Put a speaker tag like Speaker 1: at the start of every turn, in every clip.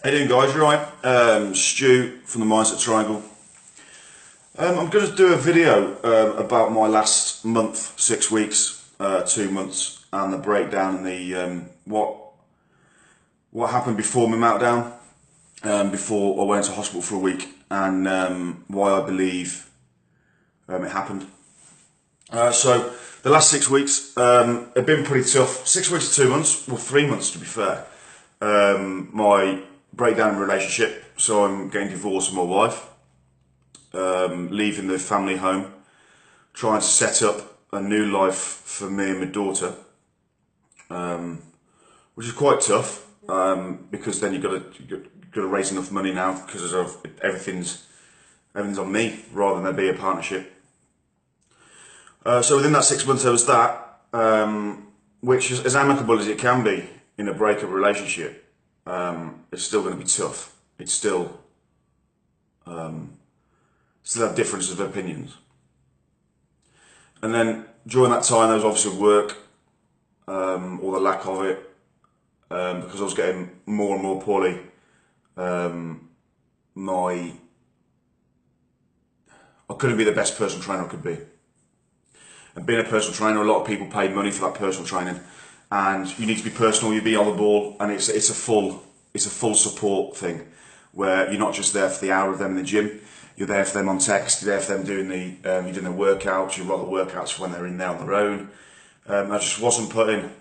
Speaker 1: How you doing, guys? You alright? Stu from the Mindset Triangle. I'm going to do a video about my last month, 6 weeks, 2 months, and the breakdown and the what happened before my meltdown, before I went to hospital for a week, and why I believe it happened. So the last 6 weeks have been pretty tough. 6 weeks to 2 months, well, 3 months to be fair. My breakdown in relationship, so I'm getting divorced from my wife, leaving the family home, trying to set up a new life for me and my daughter, which is quite tough, because then you've got to raise enough money now because of everything's on me rather than there be a partnership. So within that 6 months there was that, which is as amicable as it can be in a breakup relationship. It's still going to be tough. It's still have differences of opinions. And then during that time, there was obviously work, or the lack of it, because I was getting more and more poorly. I couldn't be the best personal trainer I could be. And being a personal trainer, a lot of people pay money for that personal training, and you need to be personal. You be on the ball, and it's a full support thing, where you're not just there for the hour of them in the gym. You're there for them on text. You're there for them doing you're doing the workouts. You've got the workouts when they're in there on their own. I just wasn't putting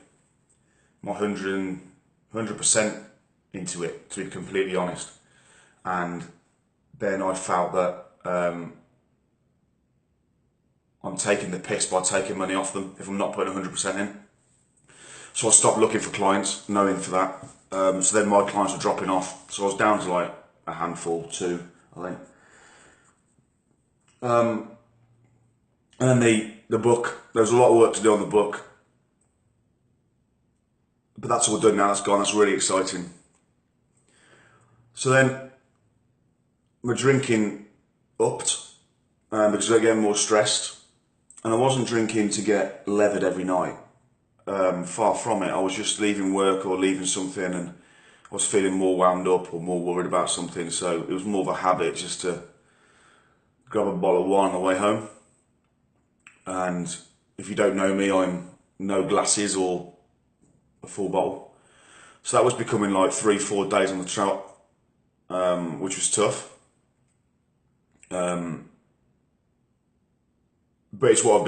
Speaker 1: my 100% into it, to be completely honest. And then I felt that I'm taking the piss by taking money off them if I'm not putting 100% in. So I stopped looking for clients, knowing for that. So then my clients were dropping off. So I was down to like a handful, 2, I think. And then the book, there was a lot of work to do on the book. But that's all done now, that's gone, that's really exciting. So then my drinking upped, because I get more stressed. And I wasn't drinking to get levered every night. Far from it. I was just leaving work or leaving something, and I was feeling more wound up or more worried about something. So it was more of a habit just to grab a bottle of wine on the way home. And if you don't know me, I'm no glasses or a full bottle. So that was becoming like 3-4 days on the trot, which was tough. But it's what I've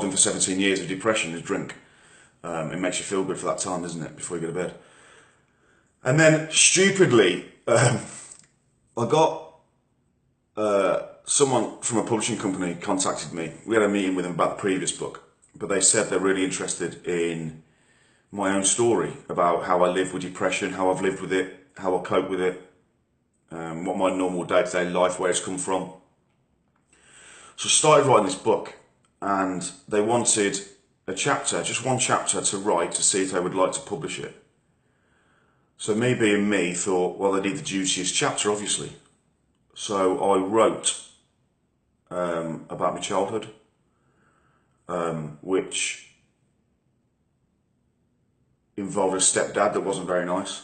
Speaker 1: done for 17 years of depression, is drink. It makes you feel good for that time, doesn't it, before you go to bed. And then, stupidly, I got someone from a publishing company contacted me. We had a meeting with them about the previous book, but they said they're really interested in my own story about how I live with depression, how I've lived with it, how I cope with it, what my normal day-to-day life, where it's come from. So I started writing this book, and they wanted a chapter, just one chapter to write, to see if they would like to publish it. So me being me thought, well, they need the juiciest chapter, obviously. So I wrote about my childhood, which involved a stepdad that wasn't very nice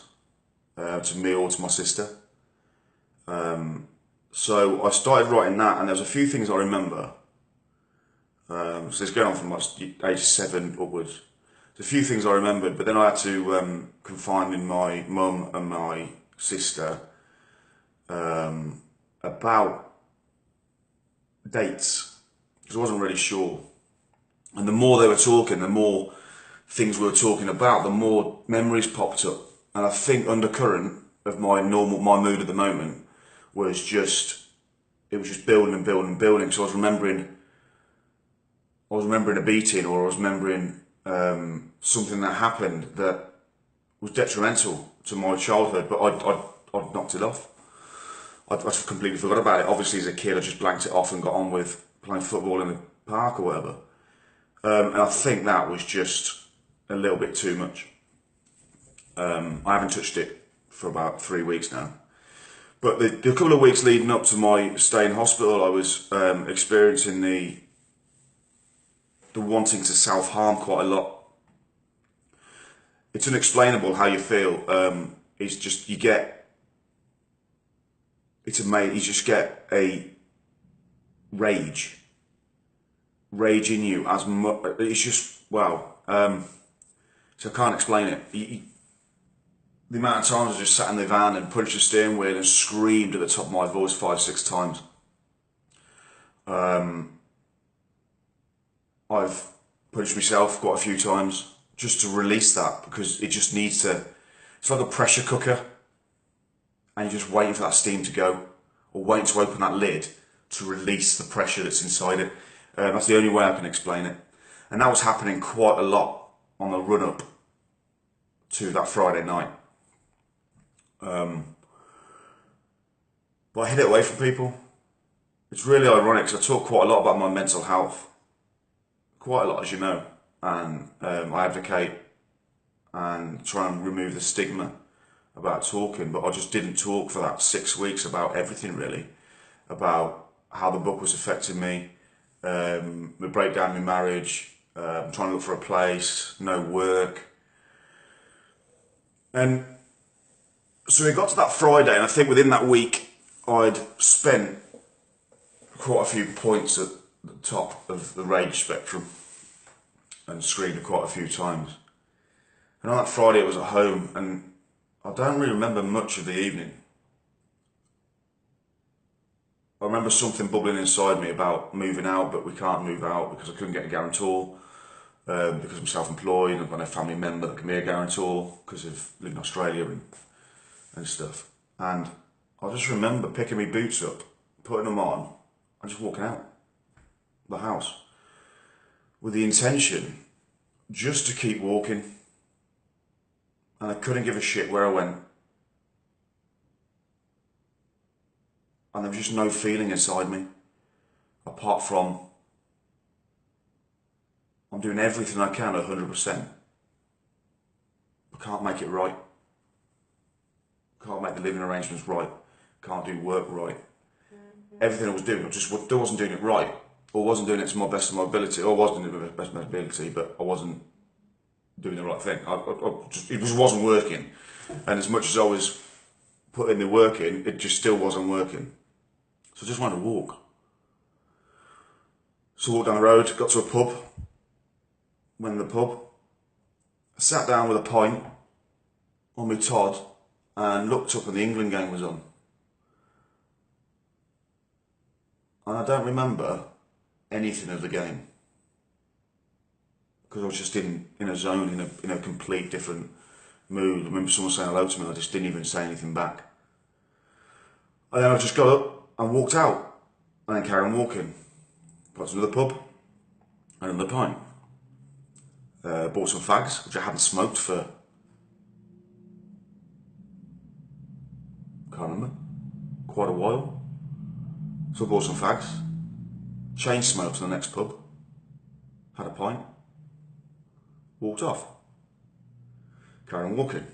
Speaker 1: to me or to my sister. So I started writing that, and there was a few things I remember. So it's going on from age 7 upwards. There's a few things I remembered, but then I had to confide in my mum and my sister about dates, because I wasn't really sure. And the more they were talking, the more things we were talking about, the more memories popped up. And I think undercurrent of my mood at the moment was just building and building and building. So I was remembering a beating, or I was remembering something that happened that was detrimental to my childhood, but I'd knocked it off. I completely forgot about it. Obviously, as a kid, I just blanked it off and got on with playing football in the park or whatever. And I think that was just a little bit too much. I haven't touched it for about 3 weeks now. But the couple of weeks leading up to my stay in hospital, I was experiencing the wanting to self-harm quite a lot. It's unexplainable how you feel. It's just, you get it's amazing. You just get a rage in you as much. It's just wow. So I can't explain it. The amount of times I just sat in the van and punched the steering wheel and screamed at the top of my voice 5-6 times. I've punched myself quite a few times just to release that, because it just needs to. It's like a pressure cooker, and you're just waiting for that steam to go, or waiting to open that lid to release the pressure that's inside it. That's the only way I can explain it. And that was happening quite a lot on the run up to that Friday night. But I hid it away from people. It's really ironic because I talk quite a lot about my mental health. Quite a lot, as you know. And I advocate and try and remove the stigma about talking, but I just didn't talk for that 6 weeks about everything really. About how the book was affecting me, the breakdown in my marriage, trying to look for a place, no work. And so we got to that Friday, and I think within that week I'd spent quite a few points at the top of the rage spectrum and screamed quite a few times. And on that Friday I was at home, and I don't really remember much of the evening. I remember something bubbling inside me about moving out, but we can't move out because I couldn't get a guarantor, because I'm self-employed and I've got a family member that can be a guarantor because of living in Australia and stuff. And I just remember picking my boots up, putting them on, and just walking out the house with the intention just to keep walking. And I couldn't give a shit where I went. And there was just no feeling inside me, apart from I'm doing everything I can 100%. I can't make it right. Can't make the living arrangements right. Can't do work right. Everything I was doing, I just wasn't doing it right, or wasn't doing it to my best of my ability, or was doing it to my best of my ability, but I wasn't doing the right thing. It just wasn't working. And as much as I was putting the work in, it just still wasn't working. So I just wanted to walk. So I walked down the road, got to a pub. Went in the pub. I sat down with a pint on my Todd and looked up, and the England game was on. And I don't remember anything of the game, because I was just in a zone, in a complete different mood. I remember someone saying hello to me, and I just didn't even say anything back. And then I just got up and walked out, and then carried on walking. Got to another pub, and another pint. Bought some fags, which I hadn't smoked for, can't remember, quite a while. So I bought some fags, changed smoke to the next pub, had a pint, walked off, carried on walking.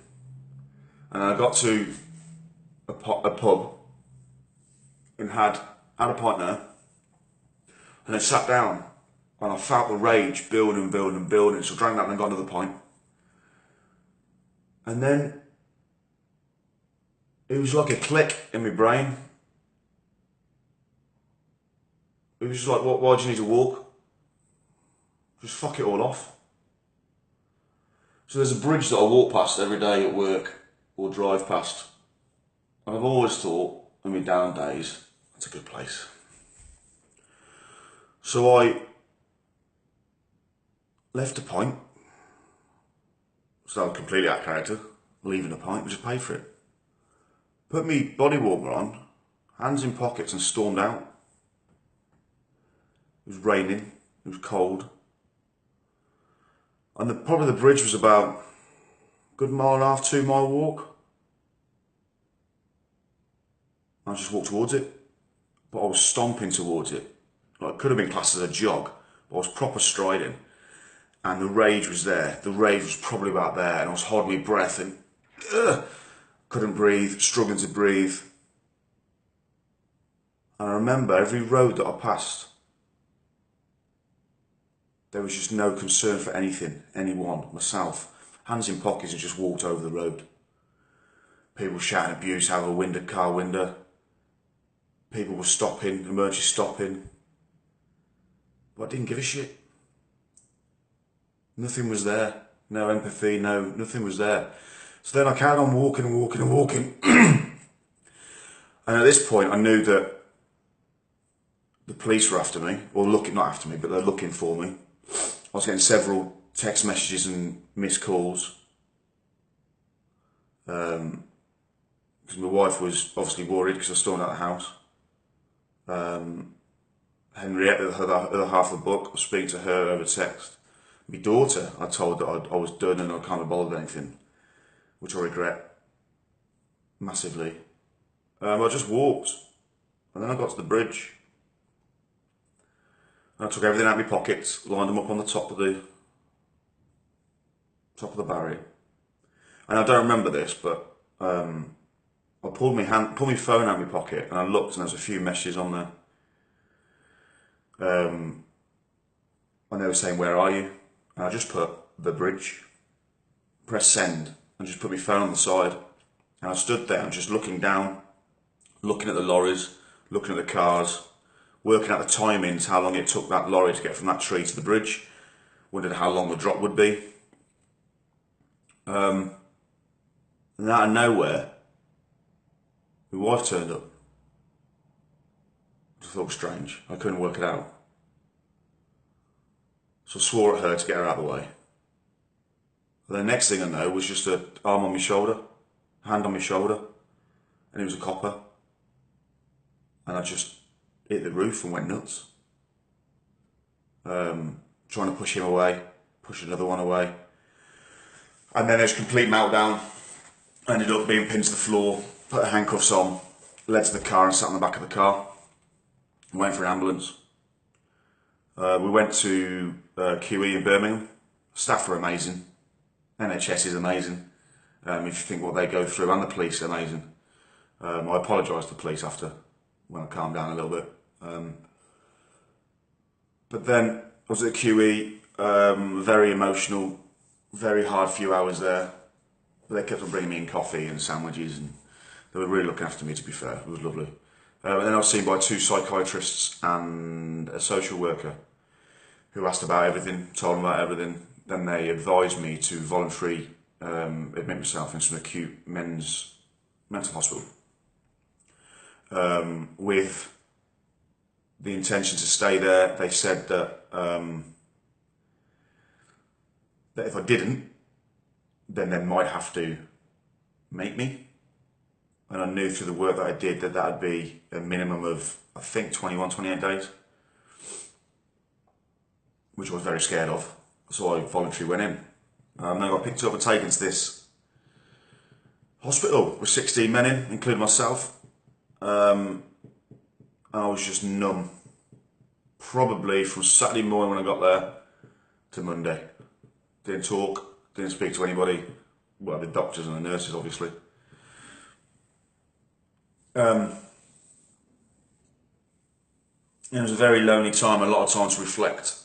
Speaker 1: And I got to a pub and had a pint there, and then sat down, and I felt the rage building and building and building, so I drank that and then got another pint. And then it was like a click in my brain. It was just like, why do you need to walk? Just fuck it all off. So there's a bridge that I walk past every day at work, or drive past. And I've always thought, in my down days, that's a good place. So I left a pint. So I was completely out of character, leaving a pint, just paid for it. Put me body warmer on, hands in pockets, and stormed out. It was raining, it was cold. And probably the bridge was about a good 1.5 to 2 mile walk. I just walked towards it, but I was stomping towards it. Like, it could have been classed as a jog, but I was proper striding. And the rage was there. The rage was probably about there, and I was holding my breath and couldn't breathe, struggling to breathe. And I remember every road that I passed, there was just no concern for anything, anyone, myself. Hands in pockets and just walked over the road. People shouting abuse out of a car window. People were stopping, emergency stopping. But I didn't give a shit. Nothing was there. No empathy, nothing was there. So then I carried on walking and walking and walking. And at this point I knew that the police were after me, or looking, not after me, but they're looking for me. I was getting several text messages and missed calls. Because my wife was obviously worried because I was stormed out of the house. Henrietta, the other half of the book, I was speaking to her over text. My daughter, I told that I was done and I can't be bothered with anything, which I regret massively. I just walked, and then I got to the bridge. And I took everything out of my pockets, lined them up on the top of the barrier. And I don't remember this, but I pulled my phone out of my pocket, and I looked, and there was a few messages on there. And they were saying, "Where are you?" And I just put the bridge, press send, and just put my phone on the side. And I stood there and just looking down, looking at the lorries, looking at the cars, working out the timings, how long it took that lorry to get from that tree to the bridge. Wondered how long the drop would be. And out of nowhere, my wife turned up. I thought it was strange. I couldn't work it out. So I swore at her to get her out of the way. And the next thing I know was just an arm on my shoulder, hand on my shoulder, and it was a copper. And I just hit the roof and went nuts. Trying to push him away, push another one away. And then there was complete meltdown. I ended up being pinned to the floor, put the handcuffs on, led to the car and sat in the back of the car. Waiting for an ambulance. We went to QE in Birmingham. Staff are amazing. NHS is amazing. If you think what they go through, and the police are amazing. I apologised to the police after, when I calmed down a little bit. But then I was at QE, very emotional, very hard few hours there. But they kept on bringing me in coffee and sandwiches, and they were really looking after me, to be fair. It was lovely. And then I was seen by 2 psychiatrists and a social worker who asked about everything, told them about everything. Then they advised me to voluntarily admit myself into an acute men's mental hospital with the intention to stay there. They said that, that if I didn't, then they might have to make me. And I knew through the work that I did that that would be a minimum of, I think, 21, 28 days, which I was very scared of. So I voluntarily went in. Then I got picked up and taken to this hospital with 16 men in, including myself. And I was just numb. Probably from Saturday morning when I got there to Monday. Didn't talk, didn't speak to anybody. Well, the doctors and the nurses, obviously. It was a very lonely time, a lot of time to reflect,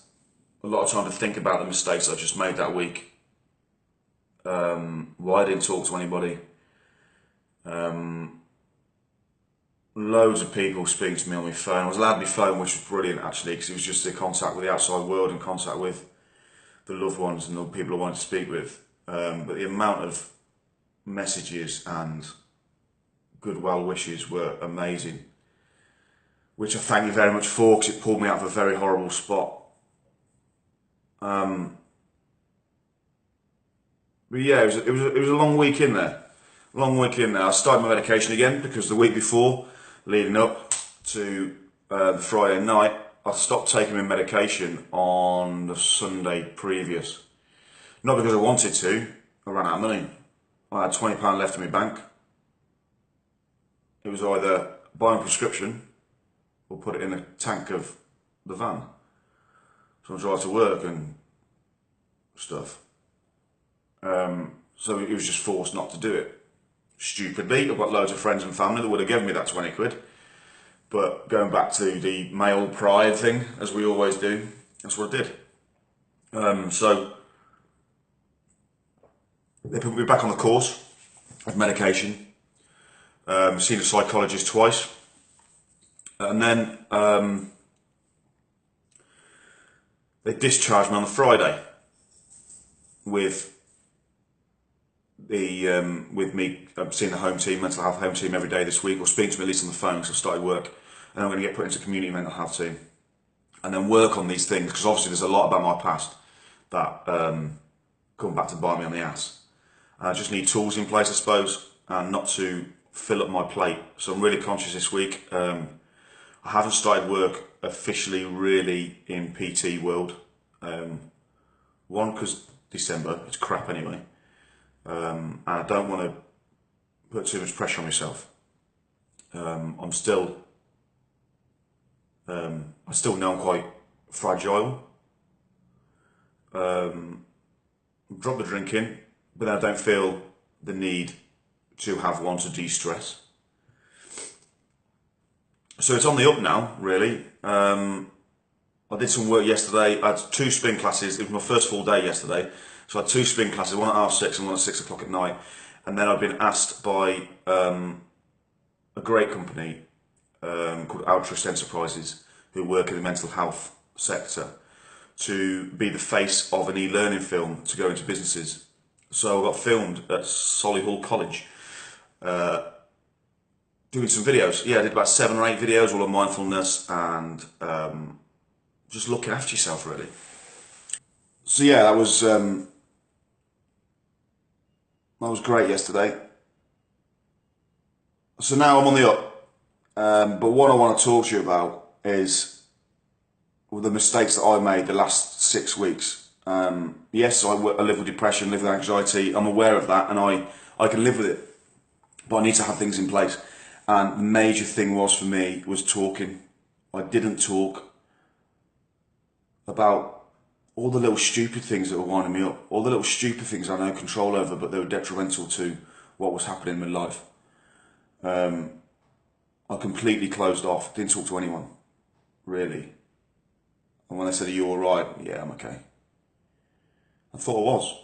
Speaker 1: a lot of time to think about the mistakes I just made that week. Why I didn't talk to anybody. Loads of people speaking to me on my phone. I was allowed my phone, which was brilliant actually, because it was just the contact with the outside world and contact with the loved ones and the people I wanted to speak with. But the amount of messages and good well wishes were amazing, which I thank you very much for, because it pulled me out of a very horrible spot. But yeah, it was a long week in there. I started my medication again because the week before, leading up to the Friday night, I stopped taking my medication on the Sunday previous. Not because I wanted to, I ran out of money. I had £20 left in my bank. It was either buy a prescription or put it in the tank of the van. So I drive to work and stuff. So it was just forced not to do it. Stupidly, I've got loads of friends and family that would have given me that 20 quid. But going back to the male pride thing, as we always do, that's what I did. So they put me back on the course of medication. Seen a psychologist twice. And then they discharged me on the Friday with with me seeing the home team, mental health home team every day this week, or speaking to me at least on the phone because I've started work, and I'm going to get put into community mental health team, and then work on these things because obviously there's a lot about my past that come back to bite me on the ass. I just need tools in place, I suppose, and not to fill up my plate. So I'm really conscious this week. I haven't started work officially really in PT world. One, because December, it's crap anyway. And I don't want to put too much pressure on myself. I still know I'm quite fragile. Drop the drinking, but then I don't feel the need to have one to de-stress. So it's on the up now, really. I did some work yesterday. I had 2 spin classes. It was my first full day yesterday. So I had 2 spin classes, one at 6:30 and one at 6 o'clock at night. And then I've been asked by a great company called Altruist Enterprises, who work in the mental health sector, to be the face of an e-learning film to go into businesses. So I got filmed at Solihull College, doing some videos. Yeah, I did about 7 or 8 videos, all on mindfulness and just looking after yourself, really. So yeah, that was great yesterday. So now I'm on the up, but what I want to talk to you about is the mistakes that I made the last 6 weeks. Yes, I live with depression, live with anxiety. I'm aware of that, and I can live with it, but I need to have things in place. And the major thing for me was talking. I didn't talk about all the little stupid things that were winding me up, all the little stupid things I had no control over, but they were detrimental to what was happening in my life. I completely closed off, didn't talk to anyone, really. And when they said, "Are you all right?" "Yeah, I'm okay." I thought I was.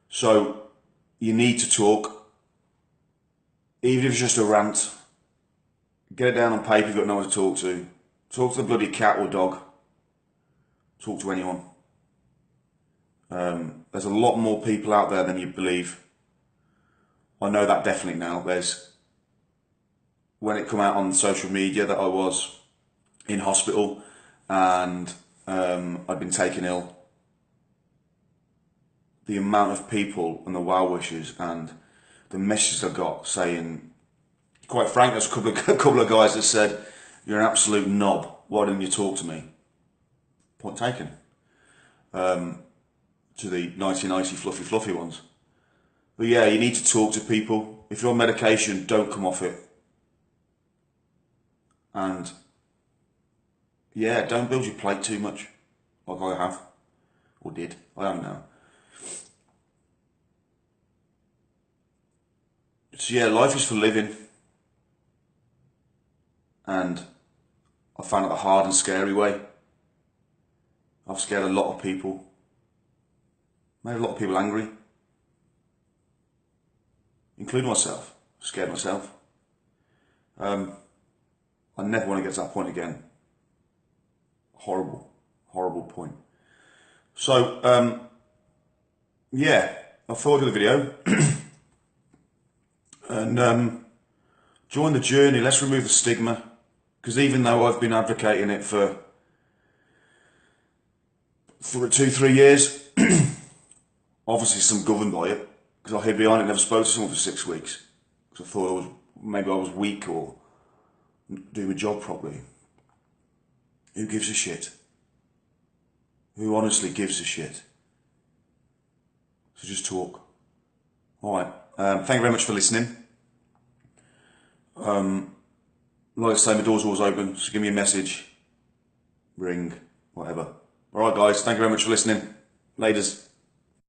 Speaker 1: So you need to talk, even if it's just a rant. Get it down on paper if you've got no one to talk to. Talk to the bloody cat or dog. Talk to anyone. There's a lot more people out there than you believe. I know that definitely now. When it come out on social media that I was in hospital and I'd been taken ill, the amount of people and the well wishes and the messages I got saying, quite frankly, there's a couple of guys that said, "You're an absolute knob. Why didn't you talk to me?" Point taken. To the 1990 fluffy ones. But yeah, you need to talk to people. If you're on medication, don't come off it. And yeah, don't build your plate too much, like I have, or did. I don't know. So yeah, life is for living. And I found it the hard and scary way. I've scared a lot of people. Made a lot of people angry. Including myself. Scared myself. I never want to get to that point again. Horrible, horrible point. So, yeah, I thought of the video and join the journey. Let's remove the stigma, because even though I've been advocating it for 2-3 years, obviously some governed by it, because I hid behind it, never spoke to someone for 6 weeks, because I thought maybe I was weak or doing my job properly. Who gives a shit? Who honestly gives a shit? So just talk. Alright, thank you very much for listening. Like I say, my door's always open, so give me a message, ring, whatever. Alright guys, thank you very much for listening. Laters.